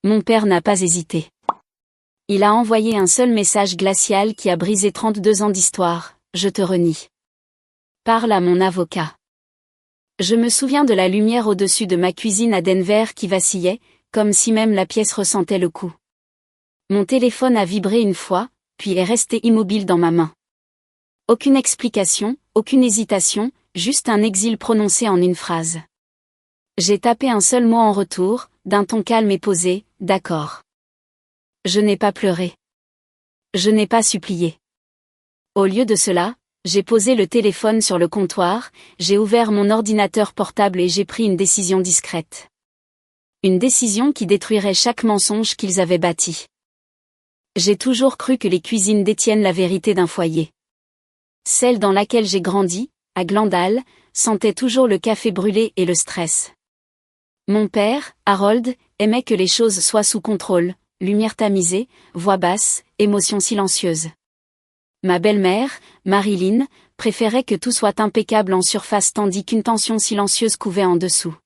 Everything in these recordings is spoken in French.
Mon père n'a pas hésité. Il a envoyé un seul message glacial qui a brisé 32 ans d'histoire: je te renie. Parle à mon avocat. Je me souviens de la lumière au-dessus de ma cuisine à Denver qui vacillait, comme si même la pièce ressentait le coup. Mon téléphone a vibré une fois, puis est resté immobile dans ma main. Aucune explication, aucune hésitation, juste un exil prononcé en une phrase. J'ai tapé un seul mot en retour, d'un ton calme et posé: d'accord. Je n'ai pas pleuré. Je n'ai pas supplié. Au lieu de cela, j'ai posé le téléphone sur le comptoir, j'ai ouvert mon ordinateur portable et j'ai pris une décision discrète. Une décision qui détruirait chaque mensonge qu'ils avaient bâti. J'ai toujours cru que les cuisines détiennent la vérité d'un foyer. Celle dans laquelle j'ai grandi, à Glendale, sentait toujours le café brûlé et le stress. Mon père, Harold, aimait que les choses soient sous contrôle, lumière tamisée, voix basse, émotion silencieuse. Ma belle-mère, Marilyn, préférait que tout soit impeccable en surface tandis qu'une tension silencieuse couvait en dessous.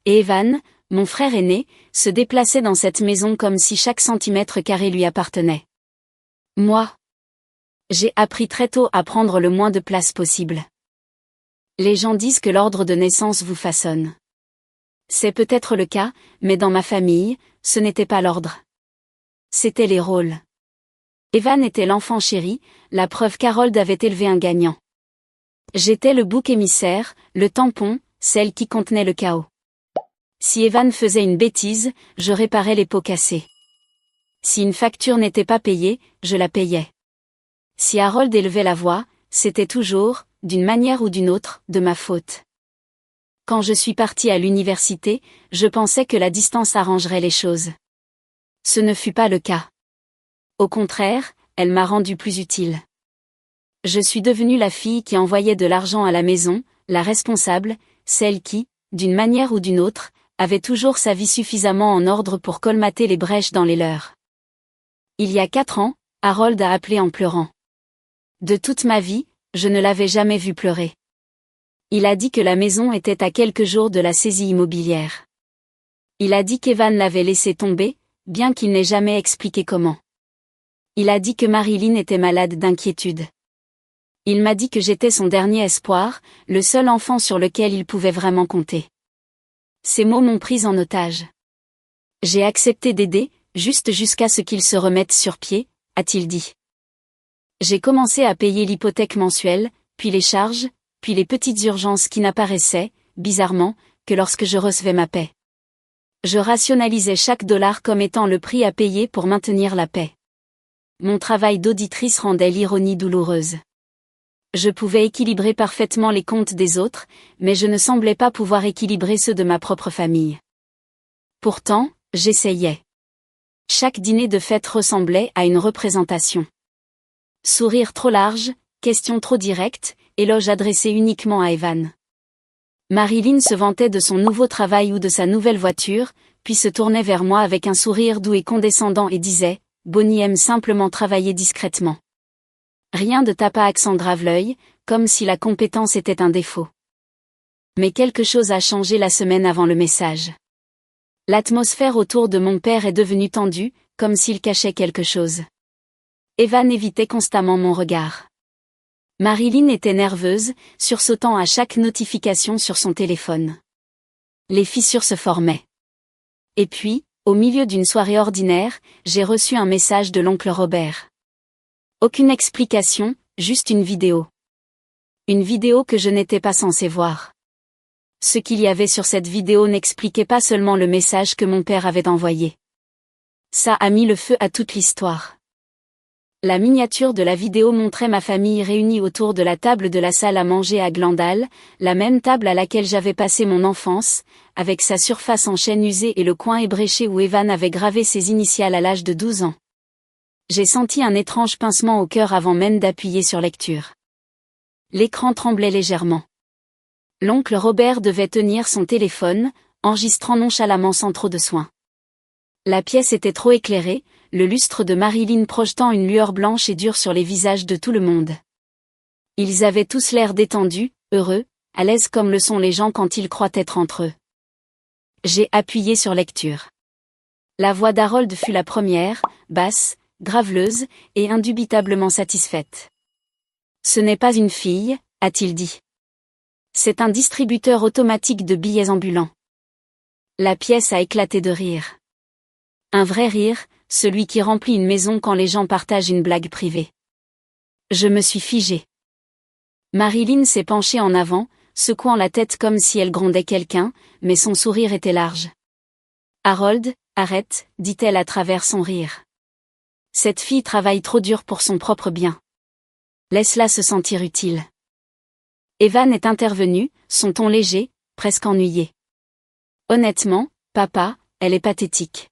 Et Evan, mon frère aîné, se déplaçait dans cette maison comme si chaque centimètre carré lui appartenait. Moi, j'ai appris très tôt à prendre le moins de place possible. Les gens disent que l'ordre de naissance vous façonne. C'est peut-être le cas, mais dans ma famille, ce n'était pas l'ordre. C'étaient les rôles. Evan était l'enfant chéri, la preuve qu'Harold avait élevé un gagnant. J'étais le bouc émissaire, le tampon, celle qui contenait le chaos. Si Evan faisait une bêtise, je réparais les pots cassés. Si une facture n'était pas payée, je la payais. Si Harold élevait la voix, c'était toujours, d'une manière ou d'une autre, de ma faute. Quand je suis partie à l'université, je pensais que la distance arrangerait les choses. Ce ne fut pas le cas. Au contraire, elle m'a rendu plus utile. Je suis devenue la fille qui envoyait de l'argent à la maison, la responsable, celle qui, d'une manière ou d'une autre, avait toujours sa vie suffisamment en ordre pour colmater les brèches dans les leurs. Il y a 4 ans, Harold a appelé en pleurant. De toute ma vie, je ne l'avais jamais vu pleurer. Il a dit que la maison était à quelques jours de la saisie immobilière. Il a dit qu'Evan l'avait laissé tomber, bien qu'il n'ait jamais expliqué comment. Il a dit que Marilyn était malade d'inquiétude. Il m'a dit que j'étais son dernier espoir, le seul enfant sur lequel il pouvait vraiment compter. Ces mots m'ont prise en otage. J'ai accepté d'aider, juste jusqu'à ce qu'il se remette sur pied, a-t-il dit. J'ai commencé à payer l'hypothèque mensuelle, puis les charges, puis les petites urgences qui n'apparaissaient, bizarrement, que lorsque je recevais ma paie. Je rationalisais chaque dollar comme étant le prix à payer pour maintenir la paix. Mon travail d'auditrice rendait l'ironie douloureuse. Je pouvais équilibrer parfaitement les comptes des autres, mais je ne semblais pas pouvoir équilibrer ceux de ma propre famille. Pourtant, j'essayais. Chaque dîner de fête ressemblait à une représentation. Sourire trop large, questions trop directes, éloges adressés uniquement à Evan. Marilyn se vantait de son nouveau travail ou de sa nouvelle voiture, puis se tournait vers moi avec un sourire doux et condescendant et disait: Bonnie aime simplement travailler discrètement. Rien de tape à accent grave-l'œil, comme si la compétence était un défaut. Mais quelque chose a changé la semaine avant le message. L'atmosphère autour de mon père est devenue tendue, comme s'il cachait quelque chose. Evan évitait constamment mon regard. Marilyn était nerveuse, sursautant à chaque notification sur son téléphone. Les fissures se formaient. Et puis, au milieu d'une soirée ordinaire, j'ai reçu un message de l'oncle Robert. Aucune explication, juste une vidéo. Une vidéo que je n'étais pas censée voir. Ce qu'il y avait sur cette vidéo n'expliquait pas seulement le message que mon père avait envoyé. Ça a mis le feu à toute l'histoire. La miniature de la vidéo montrait ma famille réunie autour de la table de la salle à manger à Glendale, la même table à laquelle j'avais passé mon enfance, avec sa surface en chêne usé et le coin ébréché où Evan avait gravé ses initiales à l'âge de 12 ans. J'ai senti un étrange pincement au cœur avant même d'appuyer sur lecture. L'écran tremblait légèrement. L'oncle Robert devait tenir son téléphone, enregistrant nonchalamment sans trop de soin. La pièce était trop éclairée, le lustre de Marilyn projetant une lueur blanche et dure sur les visages de tout le monde. Ils avaient tous l'air détendus, heureux, à l'aise comme le sont les gens quand ils croient être entre eux. J'ai appuyé sur lecture. La voix d'Harold fut la première, basse, graveleuse, et indubitablement satisfaite. Ce n'est pas une fille, a-t-il dit. C'est un distributeur automatique de billets ambulants. La pièce a éclaté de rire. Un vrai rire, celui qui remplit une maison quand les gens partagent une blague privée. Je me suis figée. Marilyn s'est penchée en avant, secouant la tête comme si elle grondait quelqu'un, mais son sourire était large. Harold, arrête, dit-elle à travers son rire. Cette fille travaille trop dur pour son propre bien. Laisse-la se sentir utile. Evan est intervenu, son ton léger, presque ennuyé. Honnêtement, papa, elle est pathétique.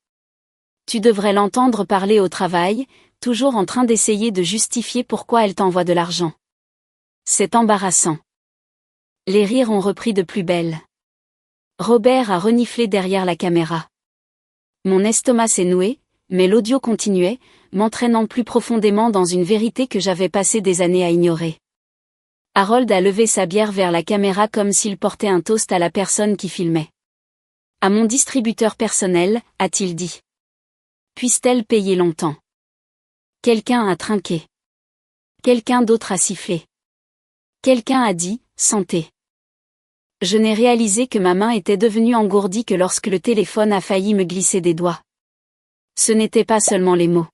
Tu devrais l'entendre parler au travail, toujours en train d'essayer de justifier pourquoi elle t'envoie de l'argent. C'est embarrassant. Les rires ont repris de plus belle. Robert a reniflé derrière la caméra. Mon estomac s'est noué, mais l'audio continuait, m'entraînant plus profondément dans une vérité que j'avais passé des années à ignorer. Harold a levé sa bière vers la caméra comme s'il portait un toast à la personne qui filmait. À mon distributeur personnel, a-t-il dit. Puisse-t-elle payer longtemps? Quelqu'un a trinqué. Quelqu'un d'autre a sifflé. Quelqu'un a dit, santé. Je n'ai réalisé que ma main était devenue engourdie que lorsque le téléphone a failli me glisser des doigts. Ce n'étaient pas seulement les mots.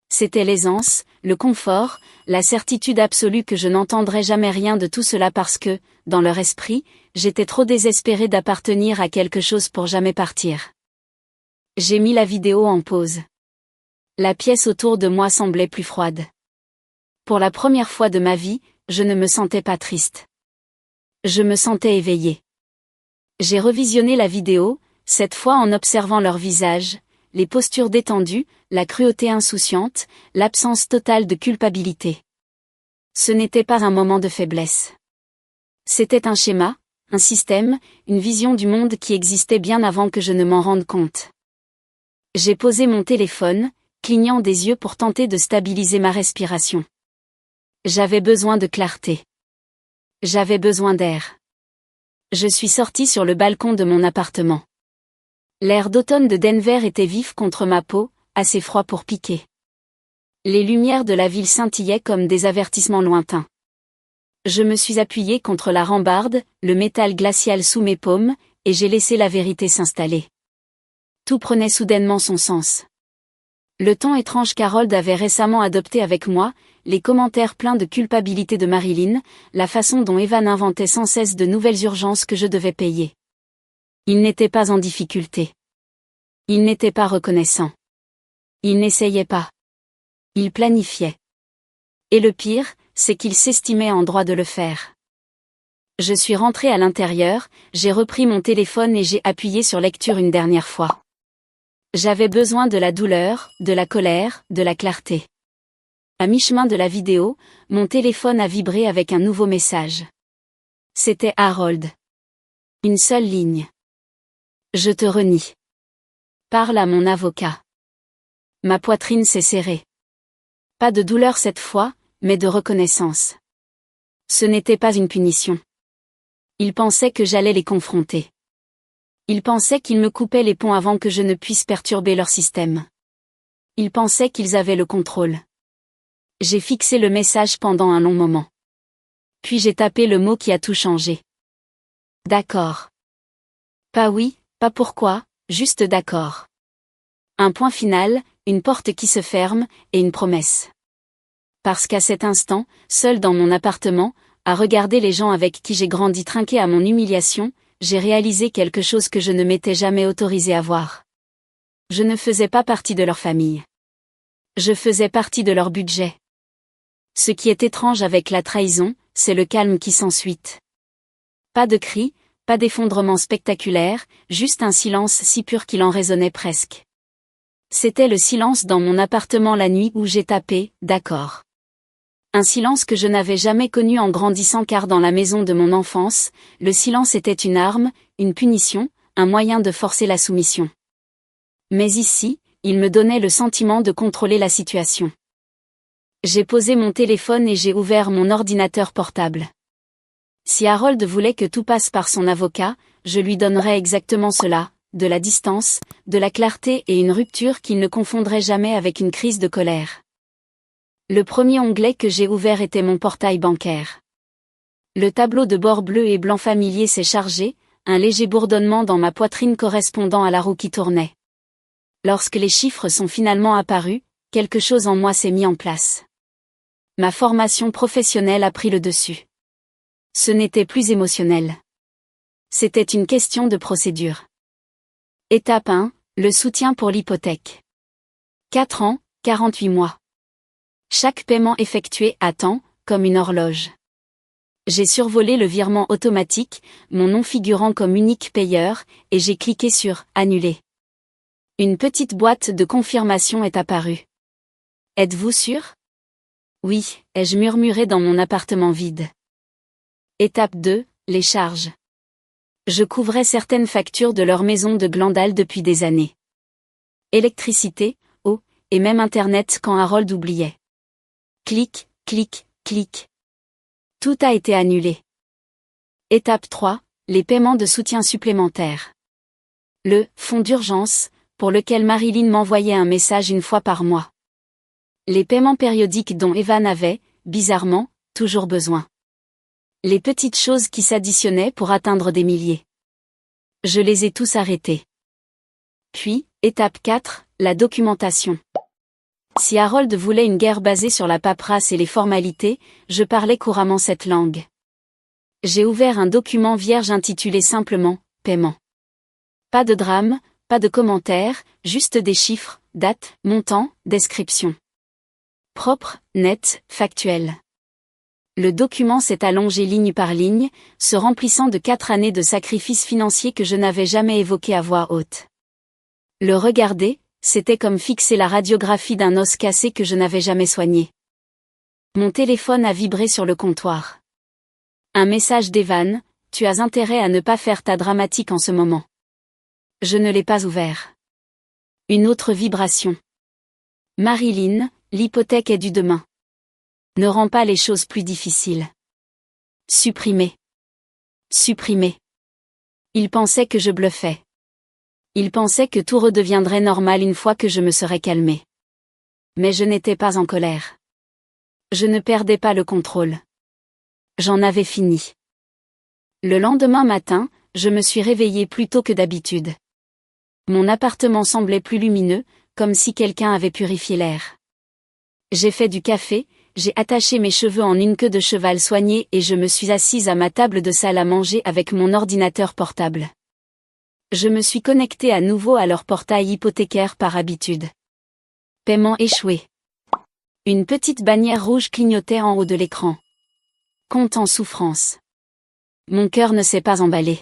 C'était l'aisance, le confort, la certitude absolue que je n'entendrais jamais rien de tout cela parce que, dans leur esprit, j'étais trop désespérée d'appartenir à quelque chose pour jamais partir. J'ai mis la vidéo en pause. La pièce autour de moi semblait plus froide. Pour la première fois de ma vie, je ne me sentais pas triste. Je me sentais éveillée. J'ai revisionné la vidéo, cette fois en observant leur visage, les postures détendues, la cruauté insouciante, l'absence totale de culpabilité. Ce n'était pas un moment de faiblesse. C'était un schéma, un système, une vision du monde qui existait bien avant que je ne m'en rende compte. J'ai posé mon téléphone, clignant des yeux pour tenter de stabiliser ma respiration. J'avais besoin de clarté. J'avais besoin d'air. Je suis sortie sur le balcon de mon appartement. L'air d'automne de Denver était vif contre ma peau, assez froid pour piquer. Les lumières de la ville scintillaient comme des avertissements lointains. Je me suis appuyée contre la rambarde, le métal glacial sous mes paumes, et j'ai laissé la vérité s'installer. Tout prenait soudainement son sens. Le ton étrange qu'Harold avait récemment adopté avec moi, les commentaires pleins de culpabilité de Marilyn, la façon dont Evan inventait sans cesse de nouvelles urgences que je devais payer. Il n'était pas en difficulté. Il n'était pas reconnaissant. Il n'essayait pas. Il planifiait. Et le pire, c'est qu'il s'estimait en droit de le faire. Je suis rentrée à l'intérieur, j'ai repris mon téléphone et j'ai appuyé sur lecture une dernière fois. J'avais besoin de la douleur, de la colère, de la clarté. À mi-chemin de la vidéo, mon téléphone a vibré avec un nouveau message. C'était Harold. Une seule ligne. Je te renie. Parle à mon avocat. Ma poitrine s'est serrée. Pas de douleur cette fois, mais de reconnaissance. Ce n'était pas une punition. Ils pensaient que j'allais les confronter. Ils pensaient qu'ils me coupaient les ponts avant que je ne puisse perturber leur système. Ils pensaient qu'ils avaient le contrôle. J'ai fixé le message pendant un long moment. Puis j'ai tapé le mot qui a tout changé. D'accord. Pas oui, pas pourquoi, juste d'accord. Un point final, une porte qui se ferme, et une promesse. Parce qu'à cet instant, seul dans mon appartement, à regarder les gens avec qui j'ai grandi trinquer à mon humiliation, j'ai réalisé quelque chose que je ne m'étais jamais autorisé à voir. Je ne faisais pas partie de leur famille. Je faisais partie de leur budget. Ce qui est étrange avec la trahison, c'est le calme qui s'ensuit. Pas de cris, pas d'effondrement spectaculaire, juste un silence si pur qu'il en résonnait presque. C'était le silence dans mon appartement la nuit où j'ai tapé « d'accord ». Un silence que je n'avais jamais connu en grandissant car dans la maison de mon enfance, le silence était une arme, une punition, un moyen de forcer la soumission. Mais ici, il me donnait le sentiment de contrôler la situation. J'ai posé mon téléphone et j'ai ouvert mon ordinateur portable. Si Harold voulait que tout passe par son avocat, je lui donnerais exactement cela, de la distance, de la clarté et une rupture qu'il ne confondrait jamais avec une crise de colère. Le premier onglet que j'ai ouvert était mon portail bancaire. Le tableau de bord bleu et blanc familier s'est chargé, un léger bourdonnement dans ma poitrine correspondant à la roue qui tournait. Lorsque les chiffres sont finalement apparus, quelque chose en moi s'est mis en place. Ma formation professionnelle a pris le dessus. Ce n'était plus émotionnel. C'était une question de procédure. Étape 1, le soutien pour l'hypothèque. 4 ans, 48 mois. Chaque paiement effectué à temps, comme une horloge. J'ai survolé le virement automatique, mon nom figurant comme unique payeur, et j'ai cliqué sur « Annuler ». Une petite boîte de confirmation est apparue. « Êtes-vous sûr ?» « Oui », ai-je murmuré dans mon appartement vide. Étape 2, les charges. Je couvrais certaines factures de leur maison de Glandal depuis des années. Électricité, eau, et même Internet quand Harold oubliait. Clic, clic, clic. Tout a été annulé. Étape 3, les paiements de soutien supplémentaires. Le « fonds d'urgence », pour lequel Marilyn m'envoyait un message une fois par mois. Les paiements périodiques dont Evan avait, bizarrement, toujours besoin. Les petites choses qui s'additionnaient pour atteindre des milliers. Je les ai tous arrêtés. Puis, étape 4, la documentation. Si Harold voulait une guerre basée sur la paperasse et les formalités, je parlais couramment cette langue. J'ai ouvert un document vierge intitulé simplement « Paiement ». Pas de drame, pas de commentaires, juste des chiffres, date, montant, description. Propre, net, factuel. Le document s'est allongé ligne par ligne, se remplissant de 4 années de sacrifices financiers que je n'avais jamais évoqués à voix haute. Le regarder, c'était comme fixer la radiographie d'un os cassé que je n'avais jamais soigné. Mon téléphone a vibré sur le comptoir. Un message d'Evan, « Tu as intérêt à ne pas faire ta dramatique en ce moment. » Je ne l'ai pas ouvert. Une autre vibration. Marilyn, l'hypothèque est due demain. Ne rend pas les choses plus difficiles. Supprimer. Supprimer. Il pensait que je bluffais. Il pensait que tout redeviendrait normal une fois que je me serais calmée. Mais je n'étais pas en colère. Je ne perdais pas le contrôle. J'en avais fini. Le lendemain matin, je me suis réveillée plus tôt que d'habitude. Mon appartement semblait plus lumineux, comme si quelqu'un avait purifié l'air. J'ai fait du café, j'ai attaché mes cheveux en une queue de cheval soignée et je me suis assise à ma table de salle à manger avec mon ordinateur portable. Je me suis connectée à nouveau à leur portail hypothécaire par habitude. Paiement échoué. Une petite bannière rouge clignotait en haut de l'écran. Compte en souffrance. Mon cœur ne s'est pas emballé.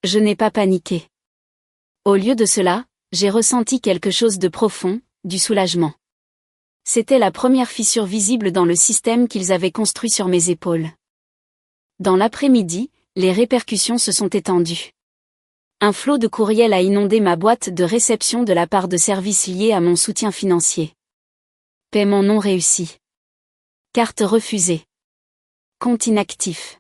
Je n'ai pas paniqué. Au lieu de cela, j'ai ressenti quelque chose de profond, du soulagement. C'était la première fissure visible dans le système qu'ils avaient construit sur mes épaules. Dans l'après-midi, les répercussions se sont étendues. Un flot de courriels a inondé ma boîte de réception de la part de services liés à mon soutien financier. Paiement non réussi. Carte refusée. Compte inactif.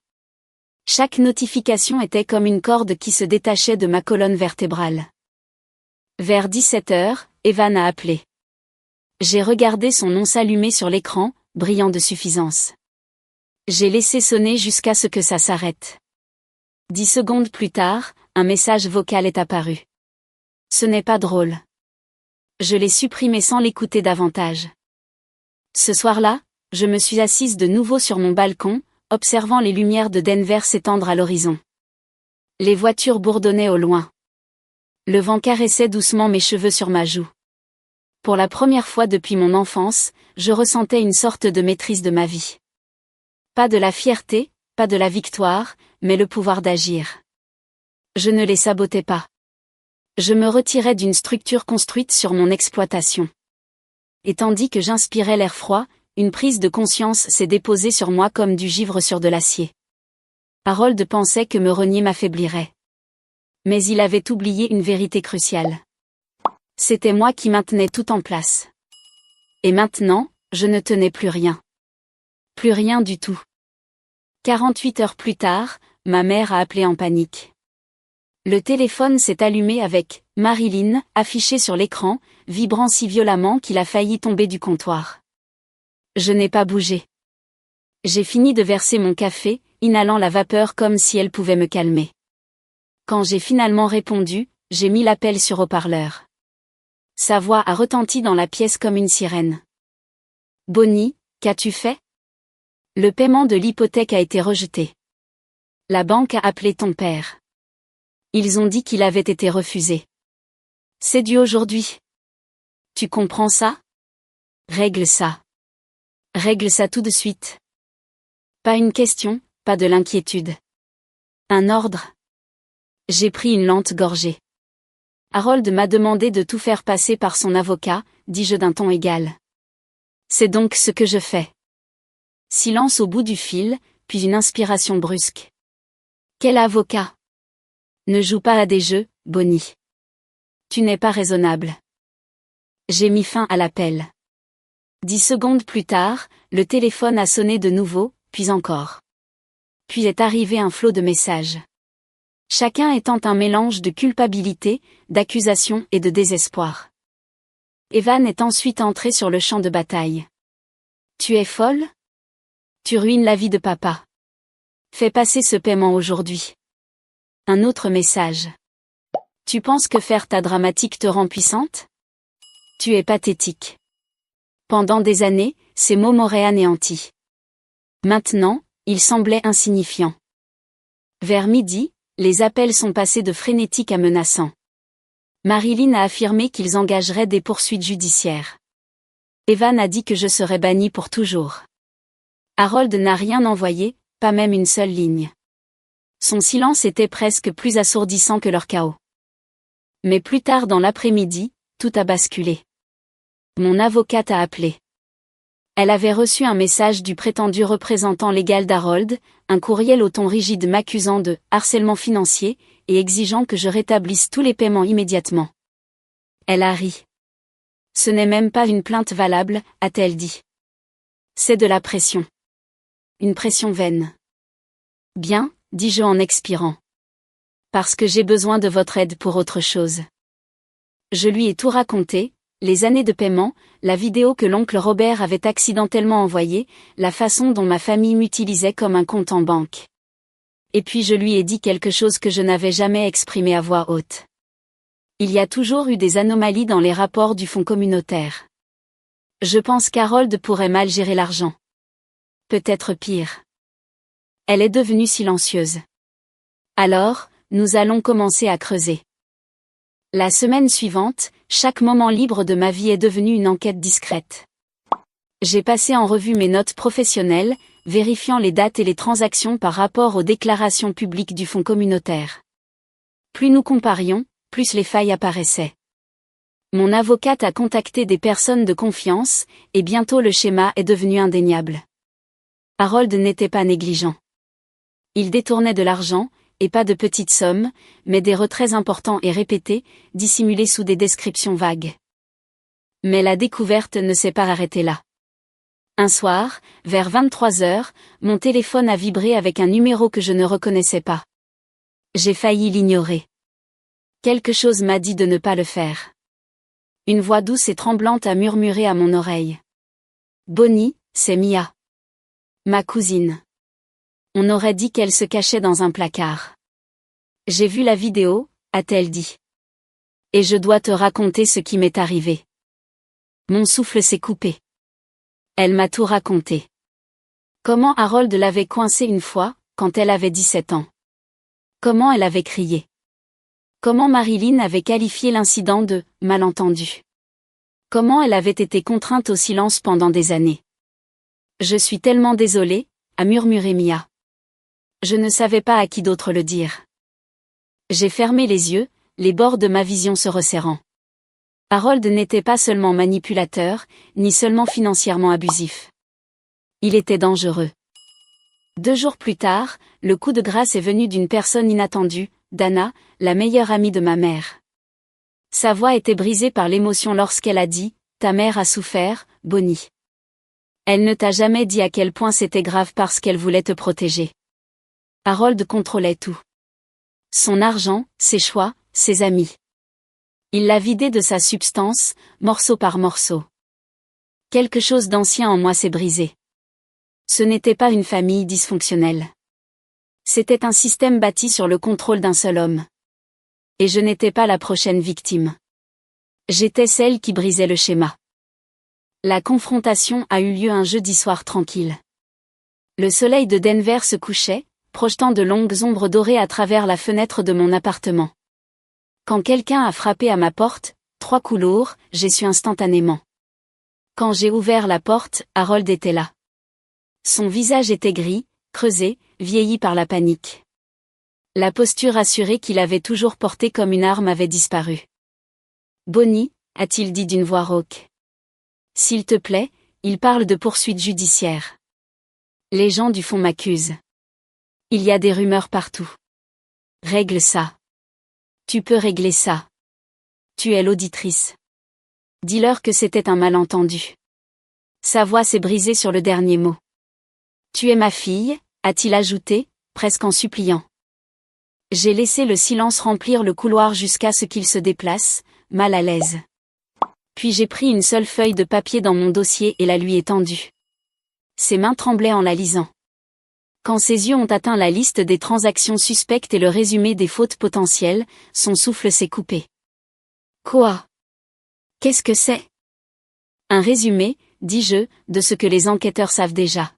Chaque notification était comme une corde qui se détachait de ma colonne vertébrale. Vers 17h, Evan a appelé. J'ai regardé son nom s'allumer sur l'écran, brillant de suffisance. J'ai laissé sonner jusqu'à ce que ça s'arrête. 10 secondes plus tard, un message vocal est apparu. Ce n'est pas drôle. Je l'ai supprimé sans l'écouter davantage. Ce soir-là, je me suis assise de nouveau sur mon balcon, observant les lumières de Denver s'étendre à l'horizon. Les voitures bourdonnaient au loin. Le vent caressait doucement mes cheveux sur ma joue. Pour la première fois depuis mon enfance, je ressentais une sorte de maîtrise de ma vie. Pas de la fierté, pas de la victoire, mais le pouvoir d'agir. Je ne les sabotais pas. Je me retirais d'une structure construite sur mon exploitation. Et tandis que j'inspirais l'air froid, une prise de conscience s'est déposée sur moi comme du givre sur de l'acier. Harold pensait que me renier m'affaiblirait. Mais il avait oublié une vérité cruciale. C'était moi qui maintenais tout en place. Et maintenant, je ne tenais plus rien. Plus rien du tout. 48 heures plus tard, ma mère a appelé en panique. Le téléphone s'est allumé avec « Marilyn » affiché sur l'écran, vibrant si violemment qu'il a failli tomber du comptoir. Je n'ai pas bougé. J'ai fini de verser mon café, inhalant la vapeur comme si elle pouvait me calmer. Quand j'ai finalement répondu, j'ai mis l'appel sur haut-parleur. Sa voix a retenti dans la pièce comme une sirène. « Bonnie, qu'as-tu fait ? Le paiement de l'hypothèque a été rejeté. La banque a appelé ton père. Ils ont dit qu'il avait été refusé. C'est dû aujourd'hui. Tu comprends ça ? Règle ça. Règle ça tout de suite. Pas une question, pas de l'inquiétude. Un ordre. » J'ai pris une lente gorgée. Harold m'a demandé de tout faire passer par son avocat, dis-je d'un ton égal. C'est donc ce que je fais. Silence au bout du fil, puis une inspiration brusque. Quel avocat ? Ne joue pas à des jeux, Bonnie. Tu n'es pas raisonnable. J'ai mis fin à l'appel. 10 secondes plus tard, le téléphone a sonné de nouveau, puis encore. Puis est arrivé un flot de messages. Chacun étant un mélange de culpabilité, d'accusation et de désespoir. Evan est ensuite entré sur le champ de bataille. Tu es folle ? Tu ruines la vie de papa. Fais passer ce paiement aujourd'hui. Un autre message. Tu penses que faire ta dramatique te rend puissante ? Tu es pathétique. Pendant des années, ces mots m'auraient anéanti. Maintenant, ils semblaient insignifiants. Vers midi, les appels sont passés de frénétiques à menaçants. Marilyn a affirmé qu'ils engageraient des poursuites judiciaires. Evan a dit que je serais banni pour toujours. Harold n'a rien envoyé, pas même une seule ligne. Son silence était presque plus assourdissant que leur chaos. Mais plus tard dans l'après-midi, tout a basculé. Mon avocate a appelé. Elle avait reçu un message du prétendu représentant légal d'Harold, un courriel au ton rigide m'accusant de harcèlement financier et exigeant que je rétablisse tous les paiements immédiatement. Elle a ri. Ce n'est même pas une plainte valable, a-t-elle dit. C'est de la pression. Une pression vaine. Bien, dis-je en expirant. Parce que j'ai besoin de votre aide pour autre chose. Je lui ai tout raconté. Les années de paiement, la vidéo que l'oncle Robert avait accidentellement envoyée, la façon dont ma famille m'utilisait comme un compte en banque. Et puis je lui ai dit quelque chose que je n'avais jamais exprimé à voix haute. Il y a toujours eu des anomalies dans les rapports du fonds communautaire. Je pense qu'Harold pourrait mal gérer l'argent. Peut-être pire. Elle est devenue silencieuse. Alors, nous allons commencer à creuser. La semaine suivante, chaque moment libre de ma vie est devenu une enquête discrète. J'ai passé en revue mes notes professionnelles, vérifiant les dates et les transactions par rapport aux déclarations publiques du fonds communautaire. Plus nous comparions, plus les failles apparaissaient. Mon avocate a contacté des personnes de confiance, et bientôt le schéma est devenu indéniable. Harold n'était pas négligent. Il détournait de l'argent, et pas de petites sommes, mais des retraits importants et répétés, dissimulés sous des descriptions vagues. Mais la découverte ne s'est pas arrêtée là. Un soir, vers 23h, mon téléphone a vibré avec un numéro que je ne reconnaissais pas. J'ai failli l'ignorer. Quelque chose m'a dit de ne pas le faire. Une voix douce et tremblante a murmuré à mon oreille. « Bonnie, c'est Mia. Ma cousine. » On aurait dit qu'elle se cachait dans un placard. « J'ai vu la vidéo, » a-t-elle dit. « Et je dois te raconter ce qui m'est arrivé. » Mon souffle s'est coupé. Elle m'a tout raconté. Comment Harold l'avait coincée une fois, quand elle avait 17 ans. Comment elle avait crié. Comment Marilyn avait qualifié l'incident de « malentendu ». Comment elle avait été contrainte au silence pendant des années. « Je suis tellement désolée », a murmuré Mia. Je ne savais pas à qui d'autre le dire. J'ai fermé les yeux, les bords de ma vision se resserrant. Harold n'était pas seulement manipulateur, ni seulement financièrement abusif. Il était dangereux. 2 jours plus tard, le coup de grâce est venu d'une personne inattendue, Dana, la meilleure amie de ma mère. Sa voix était brisée par l'émotion lorsqu'elle a dit « Ta mère a souffert, Bonnie. » Elle ne t'a jamais dit à quel point c'était grave parce qu'elle voulait te protéger. Harold contrôlait tout. Son argent, ses choix, ses amis. Il l'a vidé de sa substance, morceau par morceau. Quelque chose d'ancien en moi s'est brisé. Ce n'était pas une famille dysfonctionnelle. C'était un système bâti sur le contrôle d'un seul homme. Et je n'étais pas la prochaine victime. J'étais celle qui brisait le schéma. La confrontation a eu lieu un jeudi soir tranquille. Le soleil de Denver se couchait, projetant de longues ombres dorées à travers la fenêtre de mon appartement. Quand quelqu'un a frappé à ma porte, 3 coups lourds, j'ai su instantanément. Quand j'ai ouvert la porte, Harold était là. Son visage était gris, creusé, vieilli par la panique. La posture assurée qu'il avait toujours portée comme une arme avait disparu. « Bonnie » a-t-il dit d'une voix rauque. « S'il te plaît, il parle de poursuites judiciaires. Les gens du fond m'accusent. Il y a des rumeurs partout. Règle ça. Tu peux régler ça. Tu es l'auditrice. Dis-leur que c'était un malentendu. » Sa voix s'est brisée sur le dernier mot. « Tu es ma fille » a-t-il ajouté, presque en suppliant. J'ai laissé le silence remplir le couloir jusqu'à ce qu'il se déplace, mal à l'aise. Puis j'ai pris une seule feuille de papier dans mon dossier et la lui ai tendue. Ses mains tremblaient en la lisant. Quand ses yeux ont atteint la liste des transactions suspectes et le résumé des fautes potentielles, son souffle s'est coupé. Quoi? Qu'est-ce que c'est? Un résumé, dis-je, de ce que les enquêteurs savent déjà.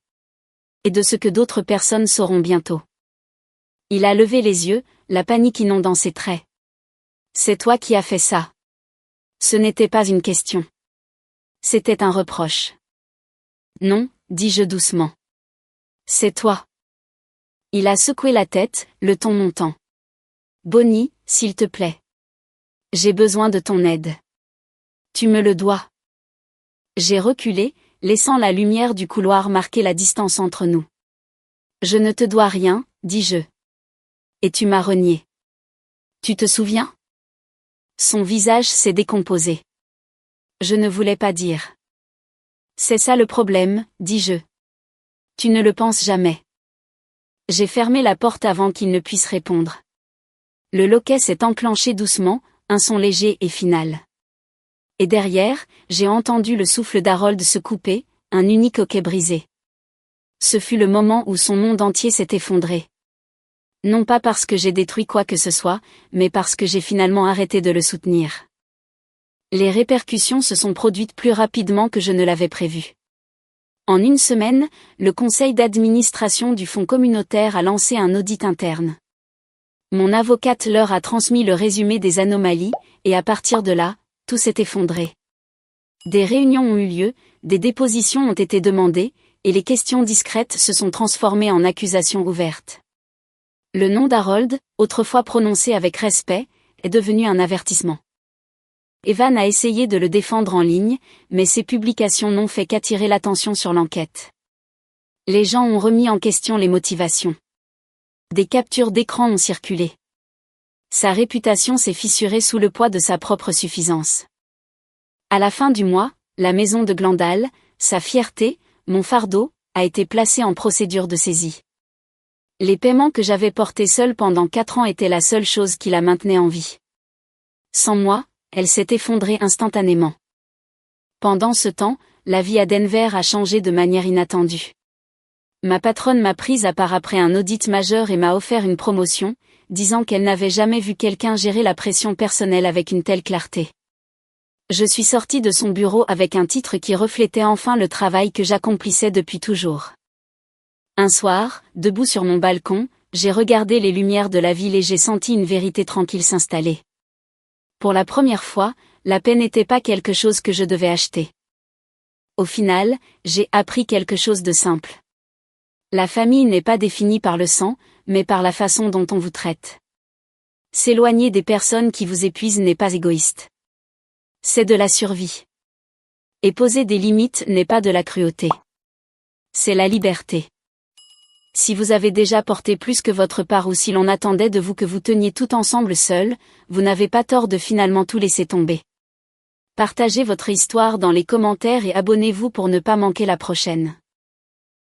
Et de ce que d'autres personnes sauront bientôt. Il a levé les yeux, la panique inondant ses traits. C'est toi qui as fait ça. Ce n'était pas une question. C'était un reproche. Non, dis-je doucement. C'est toi. Il a secoué la tête, le ton montant. Bonnie, s'il te plaît. J'ai besoin de ton aide. Tu me le dois. J'ai reculé, laissant la lumière du couloir marquer la distance entre nous. Je ne te dois rien, dis-je. Et tu m'as renié. Tu te souviens? Son visage s'est décomposé. Je ne voulais pas dire. C'est ça le problème, dis-je. Tu ne le penses jamais. J'ai fermé la porte avant qu'il ne puisse répondre. Le loquet s'est enclenché doucement, un son léger et final. Et derrière, j'ai entendu le souffle d'Harold se couper, un unique hoquet brisé. Ce fut le moment où son monde entier s'est effondré. Non pas parce que j'ai détruit quoi que ce soit, mais parce que j'ai finalement arrêté de le soutenir. Les répercussions se sont produites plus rapidement que je ne l'avais prévu. En une semaine, le conseil d'administration du fonds communautaire a lancé un audit interne. Mon avocate leur a transmis le résumé des anomalies, et à partir de là, tout s'est effondré. Des réunions ont eu lieu, des dépositions ont été demandées, et les questions discrètes se sont transformées en accusations ouvertes. Le nom d'Harold, autrefois prononcé avec respect, est devenu un avertissement. Evan a essayé de le défendre en ligne, mais ses publications n'ont fait qu'attirer l'attention sur l'enquête. Les gens ont remis en question les motivations. Des captures d'écran ont circulé. Sa réputation s'est fissurée sous le poids de sa propre suffisance. À la fin du mois, la maison de Glendale, sa fierté, mon fardeau, a été placée en procédure de saisie. Les paiements que j'avais portés seule pendant 4 ans étaient la seule chose qui la maintenait en vie. Sans moi, elle s'est effondrée instantanément. Pendant ce temps, la vie à Denver a changé de manière inattendue. Ma patronne m'a prise à part après un audit majeur et m'a offert une promotion, disant qu'elle n'avait jamais vu quelqu'un gérer la pression personnelle avec une telle clarté. Je suis sortie de son bureau avec un titre qui reflétait enfin le travail que j'accomplissais depuis toujours. Un soir, debout sur mon balcon, j'ai regardé les lumières de la ville et j'ai senti une vérité tranquille s'installer. Pour la première fois, la paix n'était pas quelque chose que je devais acheter. Au final, j'ai appris quelque chose de simple. La famille n'est pas définie par le sang, mais par la façon dont on vous traite. S'éloigner des personnes qui vous épuisent n'est pas égoïste. C'est de la survie. Et poser des limites n'est pas de la cruauté. C'est la liberté. Si vous avez déjà porté plus que votre part ou si l'on attendait de vous que vous teniez tout ensemble seul, vous n'avez pas tort de finalement tout laisser tomber. Partagez votre histoire dans les commentaires et abonnez-vous pour ne pas manquer la prochaine.